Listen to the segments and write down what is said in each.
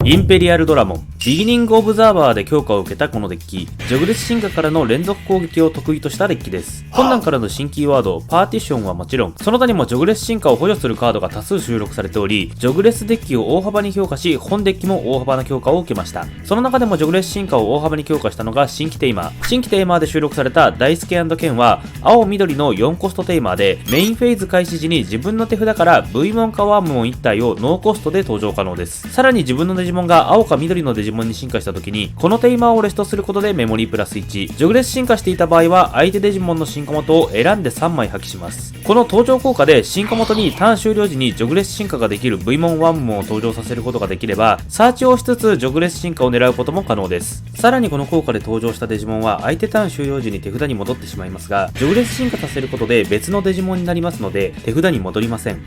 インペリアルドラモン。ビギニングオブザーバーで強化を受けたこのデッキ、ジョグレス進化からの連続攻撃を得意としたデッキです。困難からの新キーワード、パーティションはもちろん、その他にもジョグレス進化を補助するカードが多数収録されており、ジョグレスデッキを大幅に強化し、本デッキも大幅な強化を受けました。その中でもジョグレス進化を大幅に強化したのが新規テイマー。新規テイマーで収録されたダイスケ&ケンは、青緑の4コストテイマーで、メインフェーズ開始時に自分の手札から V モンかワームモン1体をノーコストで登場可能です。さらに自分のデジモンが青か緑のデジモンに進化した時に、このテイマーをレストすることでメモリープラス1。ジョグレス進化していた場合は、相手デジモンの進化元を選んで3枚破棄します。この登場効果で進化元にターン終了時にジョグレス進化ができる V モンワームモンを登場させることができれば、サーチをしつつジョグレス進化を狙うことも可能です。さらにこの効果で登場したデジモンは相手ターン終了時に手札に戻ってしまいますが、ジョグレス進化させることで別のデジモンになりますので、手札に戻りません。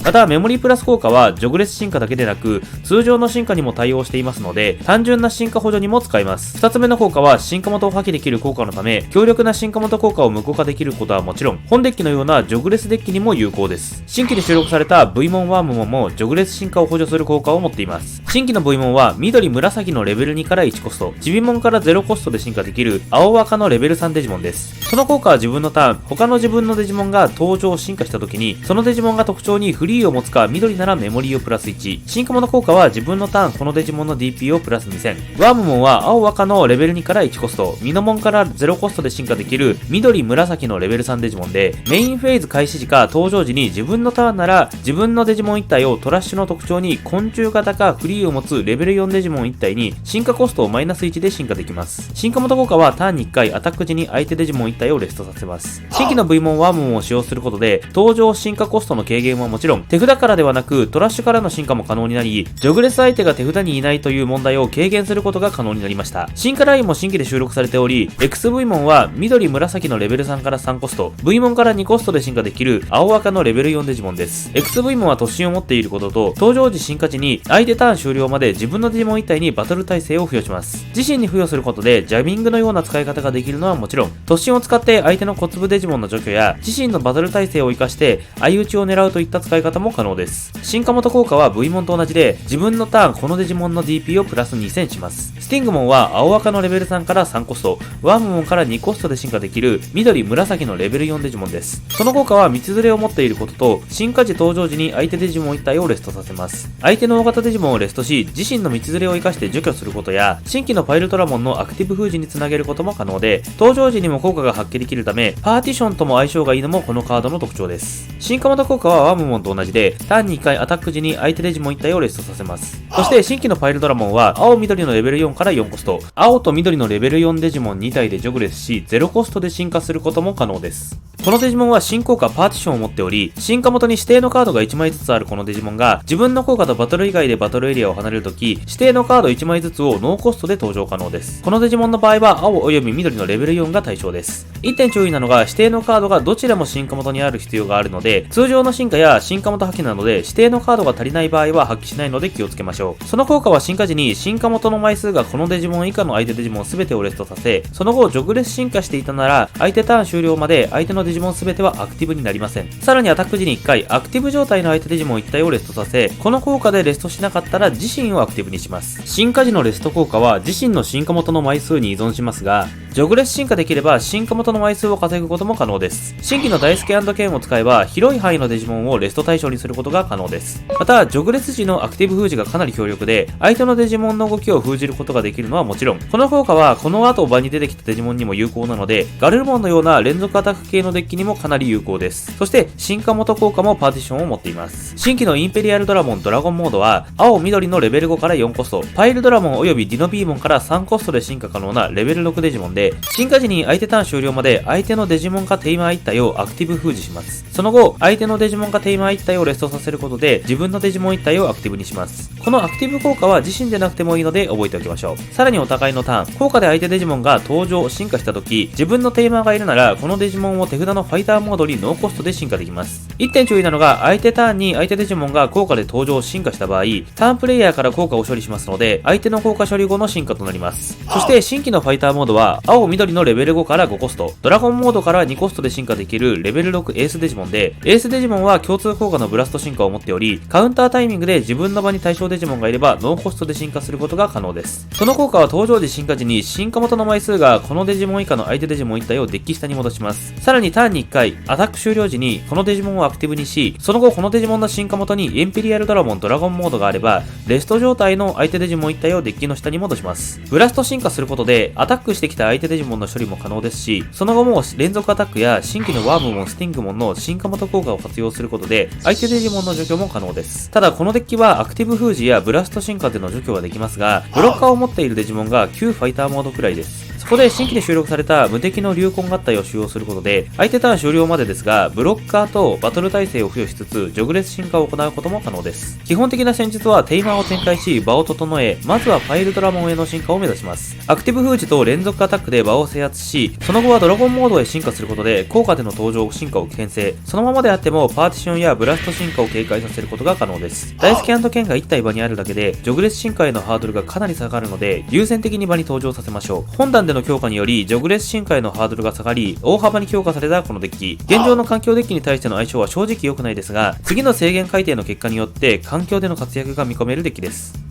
また、メモリープラス効果は、ジョグレス進化だけでなく、通常の進化にも対応していますので、単純な進化補助にも使えます。二つ目の効果は、進化元を破棄できる効果のため、強力な進化元効果を無効化できることはもちろん、本デッキのようなジョグレスデッキにも有効です。新規に収録された V モンワームモンも、ジョグレス進化を補助する効果を持っています。新規の V モンは、緑紫のレベル2から1コスト、チビモンから0コストで進化できる、青赤のレベル3デジモンです。その効果は自分のターン、他の自分のデジモンが登場進化した時に、そのデジモンが特徴にフリーを持つか、緑ならメモリーをプラス1。進化元効果は自分のターンこのデジモンの DP をプラス2000。ワームモンは青赤のレベル2から1コスト、ミノモンから0コストで進化できる緑紫のレベル3デジモンで、メインフェーズ開始時か登場時に自分のターンなら自分のデジモン1体をトラッシュの特徴に昆虫型かフリーを持つレベル4デジモン1体に進化コストをマイナス1で進化できます。進化元効果はターンに1回アタック時に相手デジモン1体をレストさせます。新規の V モンワームモンを使用することで登場進化コストの軽減はもちろん、手札からではなくトラッシュからの進化も可能になり、ジョグレス相手が手札にいないという問題を軽減することが可能になりました。進化ラインも新規で収録されており、XV モンは緑紫のレベル3から3コスト、V モンから2コストで進化できる青赤のレベル4デジモンです。XV モンは突進を持っていることと、登場時進化時に相手ターン終了まで自分のデジモン1体にバトル耐性を付与します。自身に付与することでジャミングのような使い方ができるのはもちろん、突進を使って相手の小粒デジモンの除去や自身のバトル耐性を生かして相打ちを狙うといった使い方も可能です。進化元効果は V モンと同じで、自分のターンこのデジモンの DP をプラス2000します。スティングモンは青赤のレベル3から3コスト、ワームモンから2コストで進化できる緑紫のレベル4デジモンです。その効果は道連れを持っていることと、進化時登場時に相手デジモン1体をレストさせます。相手の大型デジモンをレストし、自身の道連れを生かして除去することや、新規のパイルトラモンのアクティブ封じにつなげることも可能で、登場時にも効果が発揮できるため、パーティションとも相性がいいのもこのカードの特徴です。進化元効果はワームモンと同じで、ターンに1回アタック時に相手デジモン1体をレストさせます。そして新規のパイルドラモンは青緑のレベル4から4コスト、青と緑のレベル4デジモン2体でジョグレスし、0コストで進化することも可能です。このデジモンは新効果パーティションを持っており、進化元に指定のカードが1枚ずつあるこのデジモンが自分の効果とバトル以外でバトルエリアを離れるとき、指定のカード1枚ずつをノーコストで登場可能です。このデジモンの場合は青および緑のレベル4が対象です。1点注意なのが、指定のカードがどちらも進化元にある必要があるので、通常の進化や進化元破棄なので指定のカードが足りない場合は発揮しないので気をつけましょう。その効果は進化時に進化元の枚数がこのデジモン以下の相手デジモン全てをレストさせ、その後ジョグレス進化していたなら相手ターン終了まで相手のデジモン全てはアクティブになりません。さらにアタック時に1回アクティブ状態の相手デジモン1体をレストさせ、この効果でレストしなかったら自身をアクティブにします。進化時のレスト効果は自身の進化元の枚数に依存しますが、ジョグレス進化できれば進化元の枚数を稼ぐことも可能です。新規のダイスケ&ケンを使えば広い範囲のデジモンをレスト対象にすることが可能です。また、ジョグレス時のアクティブ封じがかなり強力で、相手のデジモンの動きを封じることができるのはもちろん、この効果はこの後場に出てきたデジモンにも有効なので、ガルルモンのような連続アタック系のデッキにもかなり有効です。そして、進化元効果もパーティションを持っています。新規のインペリアルドラモンドラゴンモードは、青緑のレベル5から4コスト、パイルドラモンおよびディノビーモンから3コストで進化可能なレベル6デジモンで、進化時に相手ターン終了まで相手のデジモンかテイマー1体をアクティブ封じします。その後、相手のデジモンかテイマー1体をレストさせることで自分のデジモン1体をアクティブにします。このアクティブ効果は自身でなくてもいいので覚えておきましょう。さらにお互いのターン、効果で相手デジモンが登場、進化した時、自分のテイマーがいるならこのデジモンを手札のファイターモードにノーコストで進化できます。1点注意なのが、相手ターンに相手デジモンが効果で登場、進化した場合、ターンプレイヤーから効果を処理しますので、相手の効果処理後の進化となります。そして新規のファイターモードは、青青緑のレベル5から5コスト、ドラゴンモードから2コストで進化できるレベル6エースデジモンで、エースデジモンは共通効果のブラスト進化を持っており、カウンタータイミングで自分の場に対象デジモンがいればノーコストで進化することが可能です。その効果は登場時進化時に進化元の枚数がこのデジモン以下の相手デジモン1体をデッキ下に戻します。さらにターンに1回、アタック終了時にこのデジモンをアクティブにし、その後このデジモンの進化元にエンペリアルドラゴンドラゴンモードがあれば、レスト状態の相手デジモン1体をデッキの下に戻します。ブラスト進化することでアタックしてきた相手デジモンの処理も可能ですし、その後も連続アタックや新規のワームモン、スティングモンの進化元効果を活用することで相手デジモンの除去も可能です。ただこのデッキはアクティブ封じやブラスト進化での除去はできますが、ブロッカーを持っているデジモンが旧ファイターモードくらいです。そこで新規で収録された無敵の流魂合体を使用することで、相手ターン終了までですが、ブロッカーとバトル耐性を付与しつつ、ジョグレス進化を行うことも可能です。基本的な戦術はテイマーを展開し、場を整え、まずはパイルドラモンへの進化を目指します。アクティブ封じと連続アタックで場を制圧し、その後はドラゴンモードへ進化することで、効果での登場進化を牽制、そのままであってもパーティションやブラスト進化を警戒させることが可能です。大好き&ケンが1体場にあるだけで、ジョグレス進化へのハードルがかなり下がるので、優先的に場に登場させましょう。本段での強化により、ジョグレス進化へのハードルが下がり、大幅に強化されたこのデッキ。現状の環境デッキに対しての相性は正直良くないですが、次の制限改定の結果によって環境での活躍が見込めるデッキです。